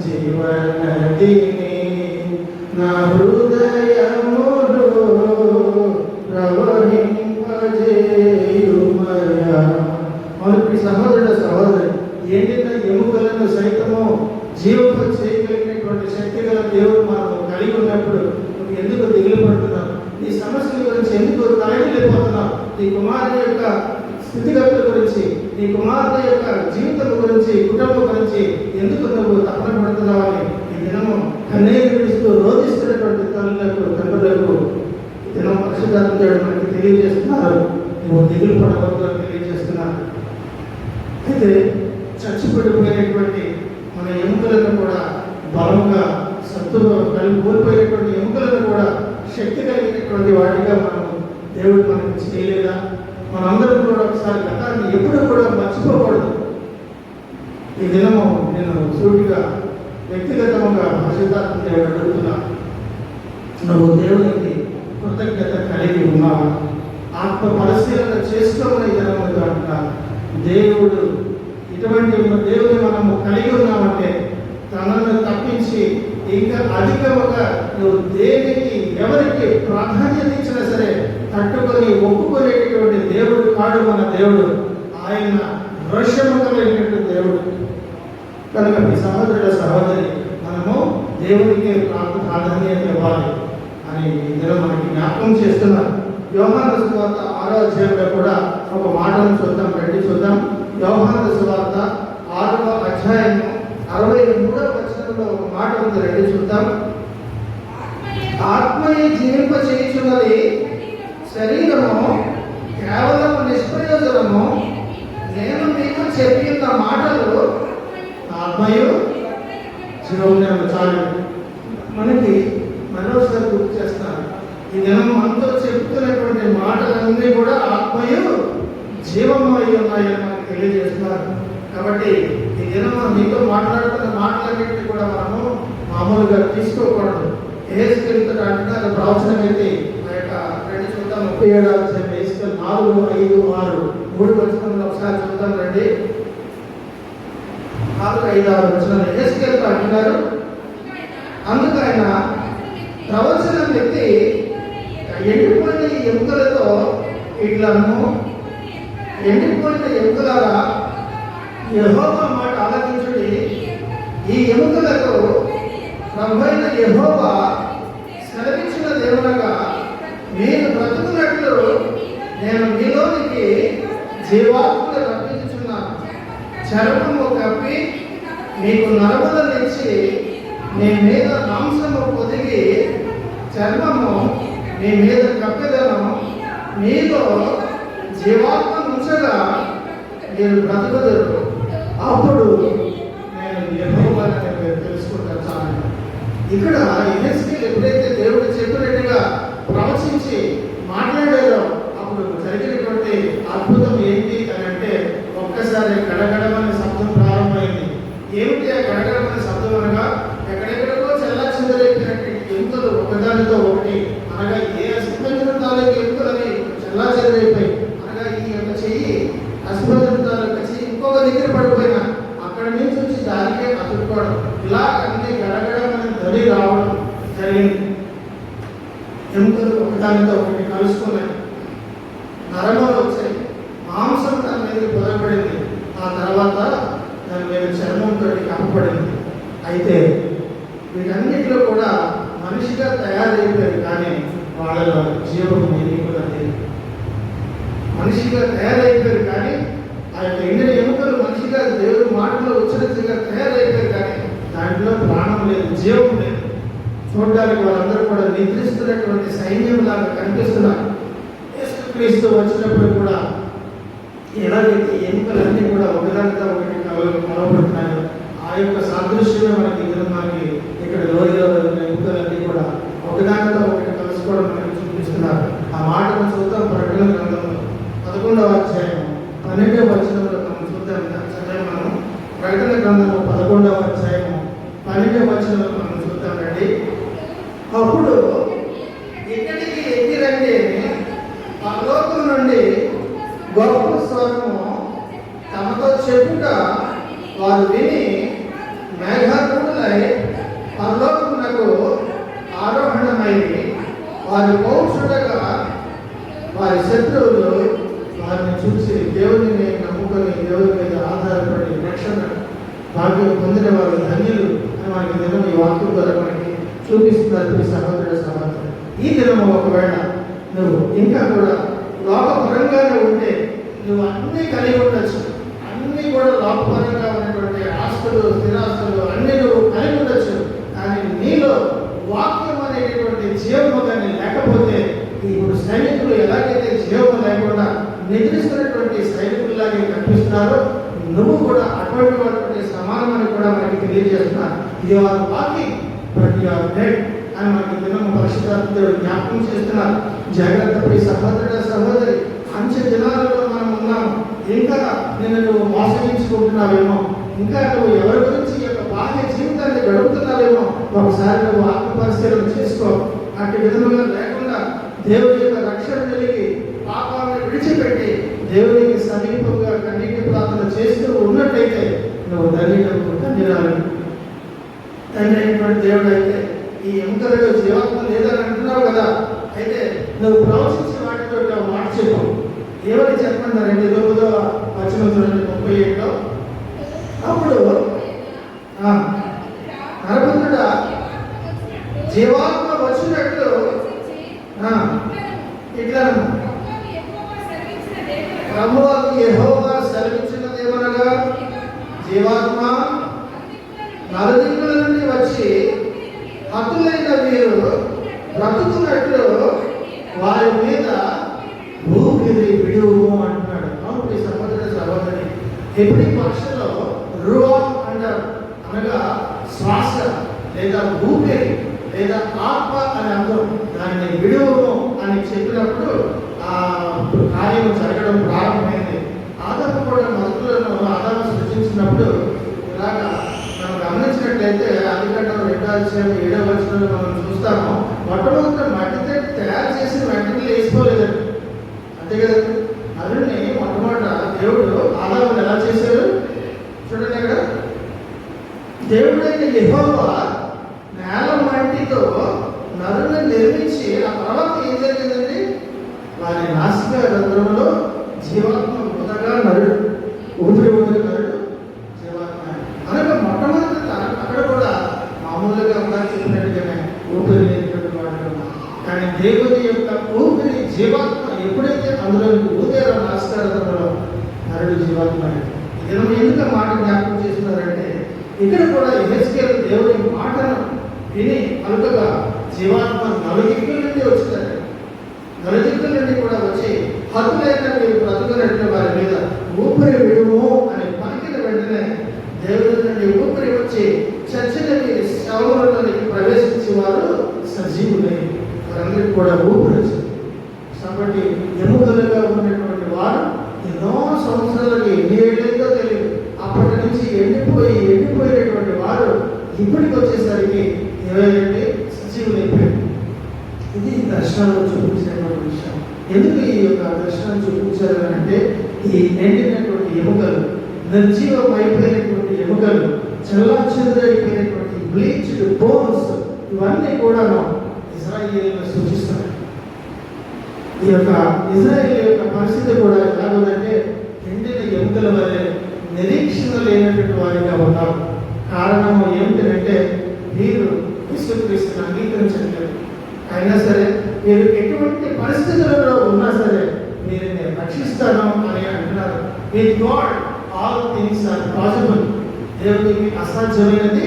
జీవనదిని నా హృదయములో ప్రవహింపజేయుమయా. మనకి సహోదరుడ సహోదరి, ఎండిన ఎముకలను సైతము జీవింప చేయగలిగినటువంటి శక్తి గల దేవుడు మనము కలిగి ఉన్నప్పుడు నువ్వు ఎందుకు దిగులు పడుతున్నావు? నీ సమస్యల గురించి ఎందుకు తలగిల్లిపోతున్నావు? నీ కుమారుని యొక్క స్థితిగతుల గురించి, నీ కుమార్తె యొక్క జీవితం గురించి, కుటుంబం గురించి ఎందుకు నువ్వు తపన పడుతున్నావు అని ఈ దినము కన్నీరు విడుస్తూ రోధిస్తున్నటువంటి తల్లులకు, తండ్రులకు ఈ దినం పరిశుద్ధాత్మ దేవుడు మనకి తెలియజేస్తున్నారు. నువ్వు దిగులు పడవద్దు తెలియజేస్తున్నారు. అయితే చచ్చిపడిపోయినటువంటి మన ఎముకలను కూడా బలంగా సత్తుగా కోల్పోయేటువంటి ఎముకలను కూడా శక్తి కలిగినటువంటి వాటిగా మనము దేవుడు మనకి చేయలేదా? మనందరం కూడా ఒకసారి గతాన్ని ఎప్పుడు కూడా మర్చిపోకూడదు. ఈ దినము నేను సూటిగా వ్యక్తిగతంగా పరిశుద్ధాత్మ దేవుడు అడుగుతున్నా, నువ్వు దేవునికి కృతజ్ఞత కలిగి ఉన్నావా? ఆత్మ పరిశీలన చేసుకోమని జరగదు అంటున్నారు. దేవుడు ఇటువంటి దేవుని మనము కలిగి ఉన్నామంటే తనను తప్పించి ఇంకా అధికముగా నువ్వు దేనికి ఎవరికి ప్రాధాన్యత ఇచ్చినా సరే తట్టుకొని ఒప్పుకునేటటువంటి దేవుడు కాడు మన దేవుడు. ఆయన రోషము కలిగినటువంటి దేవుడు. కనుక మీ సహోదరుల సహోదరి మనము దేవునికి ప్రాధాన్యత ఇవ్వాలి అని ఇందులో మనకి జ్ఞాపకం చేస్తున్నారు. యోహాను సువార్త 6వ అధ్యాయంలో కూడా ఒక మాటను చూద్దాం, రండి చూద్దాం. యోహాను సువార్త 6వ అధ్యాయము 63వ వచనంలో ఒక మాట ఉంది, రండి చూద్దాం. ఆత్మయే జీవింప చేయుచున్నది, శరీరము కేవలం నిష్ప్రయోజనము. నేను మీకు చెప్పిన మాటలు ఆత్మయు జీవము. చాలు మనకి మరోసారి గుర్తు చేస్తాను. ఈ దినం మనతో చెప్తున్నటువంటి మాటలన్నీ కూడా ఆత్మయు జీవము అయి ఉన్నాయని మనకు తెలియజేస్తున్నారు. కాబట్టి ఈ దినం మీతో మాట్లాడుతున్న మాటలన్నింటినీ కూడా మనము మామూలుగా తీసుకోకూడదు. ఏసుకెళ్తున్న అంటున్నారు ప్రవచనం అయితే ఆ యొక్క 37వ అధ్యాయం ఏసుకెళ్ళి 4, 5, 6 3 వచనంలో ఒకసారి చూద్దాం రండి. 4, 5, 6 వచనాలు ఏసుకెళ్తూ అంటున్నారు, అందుకు ఆయన ప్రవచనం ఎత్తి ఎండిపోయిన ఎముకలతో ఇట్లను, ఎండిపోయిన ఎముకలారా యెహోవా మాట ఆలకించుడి. ఈ ఎముకలకు ప్రభువైన యెహోవా సెలవిచ్చిన దేవునగా మీరు బ్రతుకున్నట్లు నేను మీలోనికి జీవాత్మను రప్పించుచున్నాను. చర్మము కప్పి మీకు నరములనిచ్చి మీ మీద మాంసము పొదిగి చర్మము మీ మీద కప్పెదను. మీలో జీవాత్మ ఉంచగా మీరు బ్రతుకుదురు. అప్పుడు నేను యెహోవానని మీరు తెలుసుకుంటారు. చాలు. ఇక్కడ ఎహెజ్కేలు ఎప్పుడైతే దేవుడు చెప్పినట్టుగా ప్రవచించి మాట్లాడారో అప్పుడు జరిగినటువంటి అద్భుతం ఏంటి అని అంటే ఒక్కసారి గడగడమనే శబ్దం ప్రారంభమైంది. ఏమిటి ఆ గడగడమనే శబ్దం అనగా ఎక్కడెక్కడికో చెల్లా చెదరైపోయినటువంటి ఎముకలు ఒకదానితో ఒకటి, అనగా ఏ అస్పంజన తాలూకు ఎముకలని చెల్లా చెదరైపోయి, అనగా ఈ యొక్క చెయ్యి అస్పంజన తాలూకు చెయ్యి ఇంకొక దగ్గర పడిపోయినా అక్కడి నుంచి వచ్చి దానికే అతుక్కోవడం, ఇలా అన్ని గడగడమని ధ్వని రావడం జరిగింది. ఎముకలు ఒకదానితో ఒకటి కలుసుకున్నాయి, నరములు వచ్చాయి, మాంసం దాని మీద పొదపడింది, ఆ తర్వాత దాని మీద చర్మంతో కప్పబడింది. అయితే వీటన్నిటిలో కూడా మనిషిగా తయారైపోయారు, కానీ వాళ్ళలో జీవం ఏమీ కూడా లేదు. మనిషిగా తయారైపోయారు కానీ ఆ యొక్క ఎండిన ఎముకలు మనిషిగా దేవుడి మాటలో ఉచ్చరించగా తయారైపోయారు, కానీ దాంట్లో ప్రాణం లేదు, జీవం లేదు. చూడడానికి వాళ్ళందరూ కూడా నిద్రిస్తున్నటువంటి సైన్యం లాగా కనిపిస్తున్నారు. యేసుక్రీస్తు వచ్చినప్పుడు కూడా ఎలాగైతే ఎముకలన్నీ కూడా ఒకదానితో ఒకటి కలవబడుతున్నాయో ఆ యొక్క సాదృశ్యమే మనకి ఇక్కడ లోయలో ఎముకలన్నీ కూడా ఒకదానితో ఒకటి కలుసుకోవడం మనకి చూపిస్తున్నారు. ఆ మాటను చూద్దాం. ప్రకటన గ్రంథంలో 11వ అధ్యాయం 12వ వచనంలో మనం చూద్దాం. చదివాం మనం. ప్రకటన గ్రంథంలో 11వ అధ్యాయం 12వ వచనంలో మనం చూద్దాం రండి. అప్పుడు ఇక్కడికి ఎక్కిరండి పరలోకం నుండి గొప్ప స్వరము తమతో చెప్పుట వారు విని మేఘారూఢులై పరలోకమునకు ఆరోహణమైంది. వారి పౌరుషుడగా వారి శత్రువులు వారిని చూసి దేవుడిని నమ్ముకొని దేవుడి మీద ఆధారపడి రక్షణ భాగ్యం పొందిన వారు ధన్యులు అని మనకి దినం ఈ వాక్యం ద్వారా మనకి చూపిస్తున్నారు ఈ సహోదరుడు సహోదరు. ఈ దినము ఒకవేళ నువ్వు ఇంకా కూడా లోకపరంగానే ఉంటే నువ్వు అన్నీ కలిగి ఉండొచ్చు, అన్నీ కూడా లోకపరంగా ఉన్నటువంటి ఆస్తులు స్థిరాస్తులు అన్నీ నువ్వు కలిగి ఉండొచ్చు. కానీ నీలో వాక్యం అనేటటువంటి జీవము కానీ లేకపోతే, ఇప్పుడు సైనికులు ఎలాగైతే జీవము లేకుండా నిద్రిస్తున్నటువంటి సైనికుల్లాగే కనిపిస్తున్నారో నువ్వు కూడా అటువంటి వాటి సమానమని కూడా మనకి తెలియజేస్తున్నారు. ఇది వారు walking but you are dead అని మనకి దినము పరిశుద్ధాత్మ జ్ఞాపకం చేస్తున్నారు. జాగ్రత్త ప్రియ సహోదరుడ సహోదరి, అంచె దినాలలో మనం ఉన్నాము. ఇంకా నేను నువ్వు మోసగించుకుంటున్నావేమో, ఇంకా నువ్వు ఎవరి గురించి యొక్క బాహ్య జీవితాన్ని గడుపుతున్నావేమో ఒకసారి నువ్వు ఆత్మ పరిశీలన చేసుకో. అటు విధముగా లేకుండా దేవుని యొక్క రక్షణ కలిగి పాపాలను విడిచిపెట్టి దేవునికి సమీపంగా కన్నీటి ప్రార్థన చేస్తూ ఉన్నట్టయితే నువ్వు ధన్యురాలు. తండ్రి అయినటువంటి దేవుడు అయితే ఈ ఎముకలలో జీవాత్మ లేదని అంటున్నావు కదా, అయితే నువ్వు ప్రవచించే వాటితో మాట చెప్పు. ఏమని చెప్పండి 9వ వచనం చూడండి 37లో. అప్పుడు నరపుత్రుడా జీవాత్మ వచ్చినట్లు ఇట్లా ప్రభువుకు యెహోవా సెలవిచ్చినదేమనగా, జీవాత్మ నలుదిక్కుల నుండి వచ్చి హతులైన వీరు బ్రతుకున్నట్లు వారి మీద ఊపిరి విడువు అంటున్నాడు. అవును ఈ సహోదరుడు సహోదరి, ఎప్పుడు భాషలో రువా అంటారు, అనగా శ్వాస లేదా ఊపిరి లేదా ఆత్మ అని అర్థం. దాన్ని విడువు అని చెప్పినప్పుడు ఆ కార్యం జరగడం ప్రారంభమైంది. ఆదాము కూడా మొదలను ఆదాము సృష్టించినప్పుడు ఇలాగా మనం గమనించినట్లయితే ఆదికాండం 2వ వచనంలో మనం చూస్తాము. మొట్టమొదటి మట్టితో తయారు చేసిన వెంటనే వేసుకోలేదండి, అంతే కదండి. నరుని మొట్టమొదట దేవుడు ఆదామును ఎలా చేశారు చూడండి. అక్కడ దేవుడైన యెహోవా నేల మట్టితో నరుని నిర్మించి ఆ తర్వాత ఏం జరిగిందండి, వారి నాసిక రంధ్రంలో జీవాత్మ మొదగా నరుడు ఊపిరి నరుడు జీవాత్మ అనగా మొట్టమొదట అక్కడ కూడా మామూలుగా ఉండాలి చెప్పినట్టుగానే ఊపిరి లేనటువంటి వాడు. కానీ దేవుని యొక్క ఊపిరి జీవాత్మ ఎప్పుడైతే అందులో ఊదేరో నాసిక రంధ్రంలో నరుడు జీవాత్మ. ఇది ఎందుకు మాట జ్ఞాపకం చేస్తున్నారంటే, ఇక్కడ కూడా యెహెజ్కేలు దేవుని మాటను విని అలుకగా జీవాత్మ నలుదిక్కుల నుండి వచ్చిందండి. నలుదిక్కుల నుండి కూడా వచ్చి హతులైన మీరు బ్రతుకున్నట్లు వారి మీద ఊపిరి విడుము అని పలికిన వెంటనే దేవుని నుండి ఊపిరి వచ్చి చచ్చని శవములలోనికి ప్రవేశించి వారు సజీవులై వారందరికీ కూడా ఊపిరి వచ్చింది. కాబట్టి ఎముకలుగా ఉన్నటువంటి వారు ఎన్నో సంవత్సరాలకి ఎన్ని ఏళ్ళైందో తెలియదు, అప్పటి నుంచి ఎండిపోయినటువంటి వారు ఇప్పటికి వచ్చేసరికి ఏమైందంటే సజీవులైపోయారు. ఇది దర్శనంలో చూపించినటువంటి విషయం. ఎందుకు ఈ యొక్క దర్శనం చూపించారు అంటే, ఈ ఎండినటువంటి ఎముకలు, నిర్జీవం అయిపోయినటువంటి ఎముకలు, చల్లాచెదురైపోయినటువంటి బ్లీచ్డ్ బోన్స్, ఇవన్నీ కూడా ఇజ్రాయేలును సూచిస్తున్నాయి. ఈ యొక్క ఇజ్రాయేల్ యొక్క పరిస్థితి కూడా ఎలా ఉందంటే, ఎండిన ఎముకల వల్లే నిరీక్షణ లేనటువంటి వారిగా ఉన్నారు. కారణము ఏమిటంటే, వీరు యేసుక్రీస్తుని అంగీకరించట్లేదు. అయినా సరే మీరు ఎటువంటి పరిస్థితులలో ఉన్నా సరే మీరు నేను రక్షిస్తాను అని అంటున్నారు. With God all things are possible. దేవుడికి అసాధ్యమైనది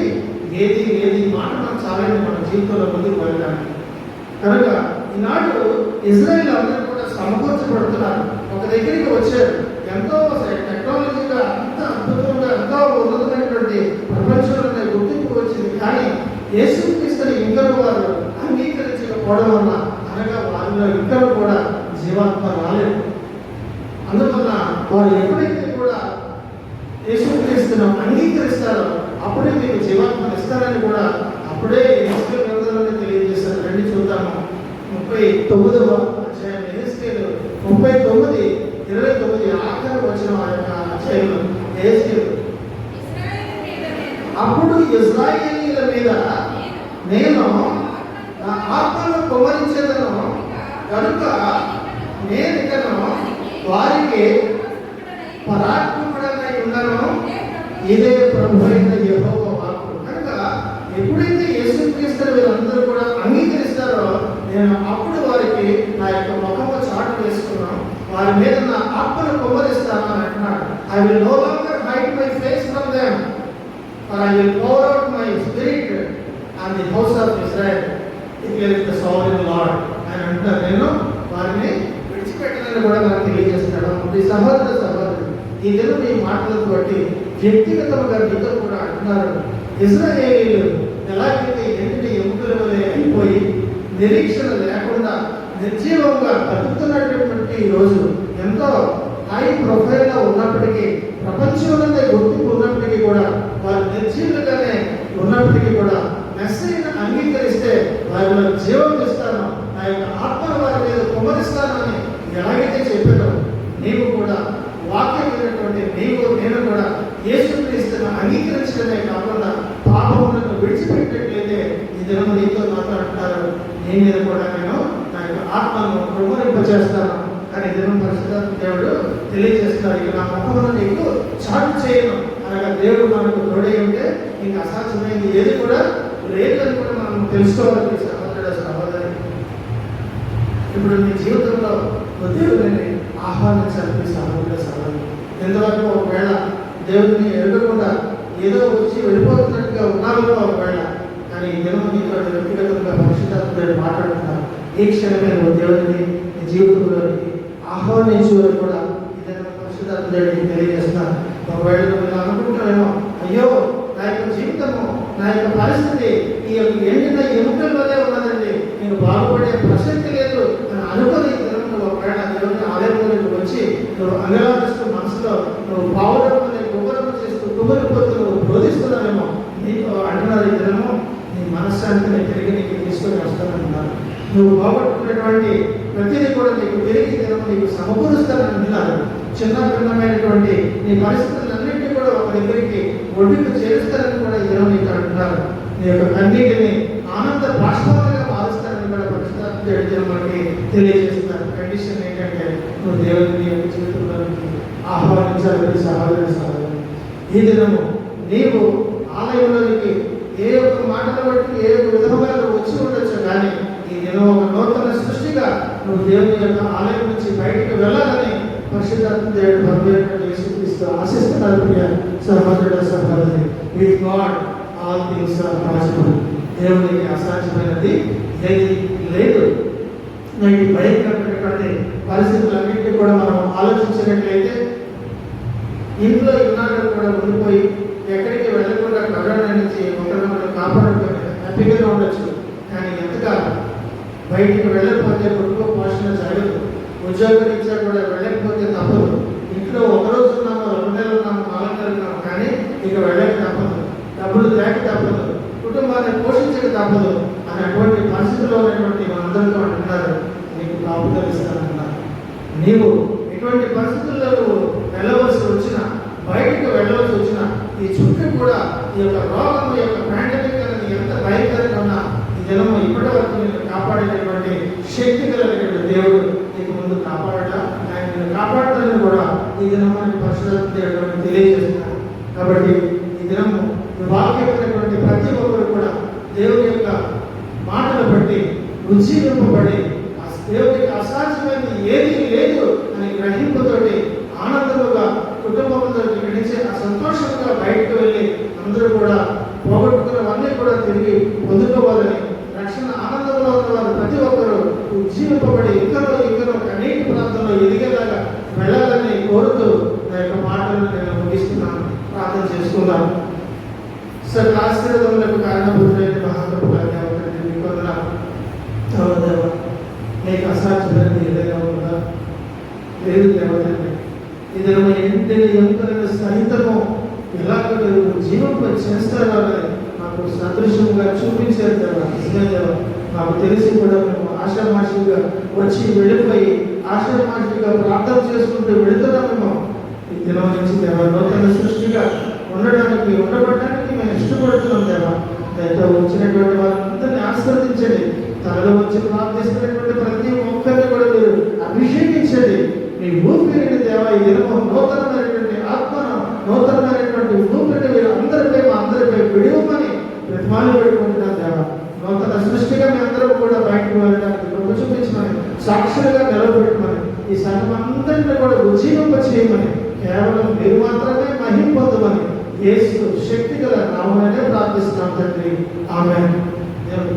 ఏది మాట మనం చాలని మన జీవితంలో ముందుకు వెళ్ళడానికి. కనుక ఈనాడు ఇజ్రాయేల్ అందరూ కూడా సమకూర్చబడుతున్నారు. ఒక దగ్గరికి వచ్చారు. ఎంతో టెక్నాలజీగా అంత అద్భుతంగా ఎంతో ఉన్నతమైనటువంటి ప్రపంచంలో గుర్తింపు వచ్చింది. కానీ యేసుక్రీస్తుని ఇంకా వారు అంగీకరించకపోవడం వల్ల, అనగా వారిలో ఇంకా కూడా జీవాత్మ రాలేదు. అందువల్ల వారు ఎప్పుడైతే కూడా యేసుక్రీస్తును అంగీకరిస్తారో అప్పుడే మీకు జీవాత్మను ఇస్తారని కూడా అప్పుడే యెహెజ్కేలు గ్రంథంలోనే తెలియజేశారు. రండి చూద్దాము. 39వ అధ్యాయం యెహెజ్కేలు 39:29 ఆఖరి వచనం ఆ యొక్క అధ్యాయంలో యెహెజ్కేలు, అప్పుడు ఇశ్రాయేలీయుల మీద నేను నా ఆత్మను కుమ్మరించేదను కనుక నేను ఇకను వారికి పరాక్రముడనై ఉండను. ఇదే ప్రభు అయిన యెహోవా వాక్కు. కనుక ఎప్పుడైతే యేసుక్రీస్తుని వీళ్ళందరూ మాటలను బట్టి వ్యక్తిగతంగా మీతో కూడా అంటున్నారు. ఇశ్రాయేలీయులు ఎలాగైతే ఎండిన ఎముకల వలె అయిపోయి నిరీక్షణ లేకుండా నిర్జీవంగా బతుకుతున్నటువంటి ఈ రోజు ఎంతో హై ప్రొఫైల్లో ఉన్నప్పటికీ, ప్రపంచంలోనే గుర్తింపు ఉన్నప్పటికీ కూడా వారు నిర్జీవులుగానే ఉన్నప్పటికీ కూడా మెస్సీని అంగీకరిస్తే వారిలో జీవం ఇస్తాను, నా యొక్క ఆత్మను వారి మీద కుమరిస్తానని ఎలాగైతే చెప్పారో, నీవు కూడా వాక్యం విన్నటువంటి నేను కూడా యేసుక్రీస్తును అంగీకరించడమే కాకుండా పాపములను విడిచిపెట్టినట్లయితే ఈ దినము నీతో మాట్లాడుతున్నారు, నీ మీద కూడా నేను నా యొక్క ఆత్మను కుమరింపచేస్తాను అని దినం పరిశుద్ధాత్మ దేవుడు తెలియజేస్తున్నారు. ఇక నా ముఖమును నీకు చాటు చేయను అనగా దేవుడు మనకు తోడై ఉంటే నీకు అసాధ్యమైంది ఏది కూడా లేదని కూడా మనం తెలుసుకోవాలి. సహోదరి, ఇప్పుడు నీ జీవితంలో దేవుడిని ఆహ్వానించాలి. సహోదరి, ఎంతవరకు ఒకవేళ దేవుడిని ఎరగకుండా ఏదో వచ్చి వెళ్ళిపోతున్నట్టుగా ఉన్నాలో ఒకవేళ, కానీ ఈ దినం నీతో వ్యక్తిగతంగా పరిశుద్ధాత్మ మాట్లాడుతున్నారు. ఈ క్షణమే నువ్వు దేవుడిని నీ జీవితంలోకి ఆహ్వానించు అని కూడా ఇదైనా పరిశుద్ధాత్మ దేవుడికి తెలియజేస్తున్నారు. ఒకవేళ నువ్వు అనుకుంటావేమో, అయ్యో నా యొక్క జీవితము, నా యొక్క పరిస్థితి ఈ యొక్క ఎండిన ఎముకల వల్లే ఉన్నదండి, నేను బాగుపడే ప్రసక్తి లేదు అని అనుకుని నువ్వు ఒకవేళ దేవుని ఆలయంలోకి వచ్చి నువ్వు అంగలాడిస్తూ మనసులో నువ్వు పావులను కుమరము చేస్తూ కుమరిపోతూ నువ్వు బోధిస్తున్నావేమో, నీకు అంటున్నారు ఈ దినము నీ మనశ్శాంతిని తిరిగి నీకు తీసుకొని వస్తానంటున్నారు. నువ్వు పోగొట్టుకున్నటువంటి ప్రతిదీ కూడా నీకు తిరిగి దినము నీకు సమకూరుస్తానంటున్నారు. చిన్న భిన్నమైనటువంటి నీ పరిస్థితులన్నింటినీ కూడా ఒక దగ్గరికి ఒడ్డుకు చేరుస్తారని కూడా ఈ దినం నీకు అంటున్నారు. నీ యొక్క కన్నీటిని ఆనంద బాష్పాలుగా మారుస్తారని కూడా పరిశుద్ధాత్మ మనకి తెలియజేస్తున్నారు. కండిషన్ ఏంటంటే నువ్వు దేవుని నీ యొక్క జీవితంలోకి ఆహ్వానించాలని సహోదరి. ఈ దినము నీవు ఆలయంలోనికి ఏ ఒక్క మాటలు బట్టి ఏ ఒక్క విధముగా వచ్చి ఉండొచ్చు, కానీ ఈ దినం ఒక నూతన సృష్టిగా నువ్వు దేవుని యొక్క ఆలయం నుంచి బయటికి వెళ్ళాలని పరిశుద్ధాత్మ దేవుడు భగవంతుడు యేసుక్రీస్తు ఆశిస్తున్నారు. ప్రియ సహోదరి, with God all things are possible. దేవునికి అసాధ్యమైనది ఏది లేదు. ఈ భయంకరమైనటువంటి పరిస్థితులన్నింటినీ కూడా మనం ఆలోచించినట్లయితే ఇంట్లో ఇన్నాళ్ళు కూడా ఉండిపోయి ఎక్కడికి వెళ్ళకుండా కరోనా నుంచి ఒకరినొకరు కాపాడుకొని హ్యాపీగా ఉండొచ్చు. కానీ ఎంతగా బయటికి వెళ్ళకపోతే కుటుంబ పోషణ జరగదు. ఉద్యోగరీత్యా కూడా వెళ్ళకపోతే తప్పదు. ఇంట్లో ఒకరోజు ఉన్నాము, 2 నెలలు ఉన్నాము, 4 నెలలు ఉన్నాము, కానీ ఇక వెళ్ళక తప్పదు. డబ్బులు లేక తప్పదు, కుటుంబాన్ని పోషించక తప్పదు అని అటువంటి పరిస్థితుల్లో ఉన్నటువంటి మనందరితో అంటున్నారు, నీకు కాపుదల ఇస్తానంటున్నారు. నీవు ఎటువంటి పరిస్థితుల్లో నువ్వు వెళ్ళవలసి వచ్చినా, బయటకు వెళ్ళవలసి వచ్చినా, ఈ చుట్టూ కూడా ఈ యొక్క రోగం యొక్క పాండమిక్ అనేది ఎంత భయంకరంగా ఉన్నా ఈ దినము ఇప్పటి వరకు నేను కాపాడేటటువంటి శక్తి కలిగినటువంటి దేవుడు నీకు ముందు కాపాడట, ఆయన నేను కాపాడతానని కూడా ఈ దినం మనకి పరిశుద్ధాత్మ దేవుడు తెలియజేస్తున్నారు. కాబట్టి ఈ దినము వాక్యమైనటువంటి ప్రతి ఒక్కరు కూడా దేవుని యొక్క మాటలు బట్టి ఉజ్జీవింపబడి దేవునికి అసాధ్యమైనది ఏది లేదు అని గ్రహింపుతోటి ఆనందముగా కుటుంబంతో గడిచే ఆ సంతోషంగా బయటకు వెళ్ళి అందరూ కూడా పోగొట్టుకున్నవన్నీ కూడా తిరిగి పొందుకోవాలని, రక్షణ ఆనందంలో ఉన్న వారు ప్రతి ఒక్కరూ ఉజ్జీవింపబడి ఇంకనో కన్నీటి ప్రాంతంలో ఎదిగేలాగా వెళ్ళాలని కోరుతూ నా యొక్క మాటలను నేను ముగిస్తున్నాను. ప్రార్థన చేసుకున్నాను. సకల ఆశీర్వాదములకు కారణభూతులైన మహాప్రభులైన మీకు వందనాలు. నీకు అసాధ్యమైనది ఏదైనా ఉందా? లేదు దేవతండి. ఈ దినము ఎండిన ఎముకలను సహితము ఎలాగ మీరు జీవంపై చేస్తారో నాకు సదృశ్యంగా చూపించారు దేవా. నిజమే దేవా, నాకు తెలిసి కూడా మేము ఆషామాషిగా వచ్చి వెళ్ళిపోయి ఆషామాషిగా ప్రార్థన చేసుకుంటూ వెళుతున్నామేమో. ఈ దినం నుంచి దేవా నూతన సృష్టిగా ఉండబడటానికి మేము ఇష్టపడుతున్నాం దేవా. దయతో వచ్చినటువంటి వారందరినీ ఆశీర్వదించండి. తనలో వచ్చి ప్రార్థిస్తున్నటువంటి ప్రతి ఒక్కరిని కూడా మీరు అభిషేకించండి. మీ ఊపిరిని దేవా ఈ దినము నూతనమైనటువంటి ఆత్మను, నూతనమైనటువంటి ఊపిరిని మీరు అందరిపై విడివమని ప్రతిమాలు పెట్టుకుంటున్నాం దేవా. నూతన సృష్టిగా మీ అందరం కూడా బయటకు వెళ్ళడానికి కృప చూపించమని, సాక్షులుగా నిలబెట్టమని, ఈ సంఘం అందరినీ కూడా ఉజ్జీవింప చేయమని, కేవలం మీరు మాత్రమే మహిమ పొందమని యేసు శక్తి గల నామమునే ప్రార్థిస్తున్నాం తండ్రి. ఆమేన్. దేవుని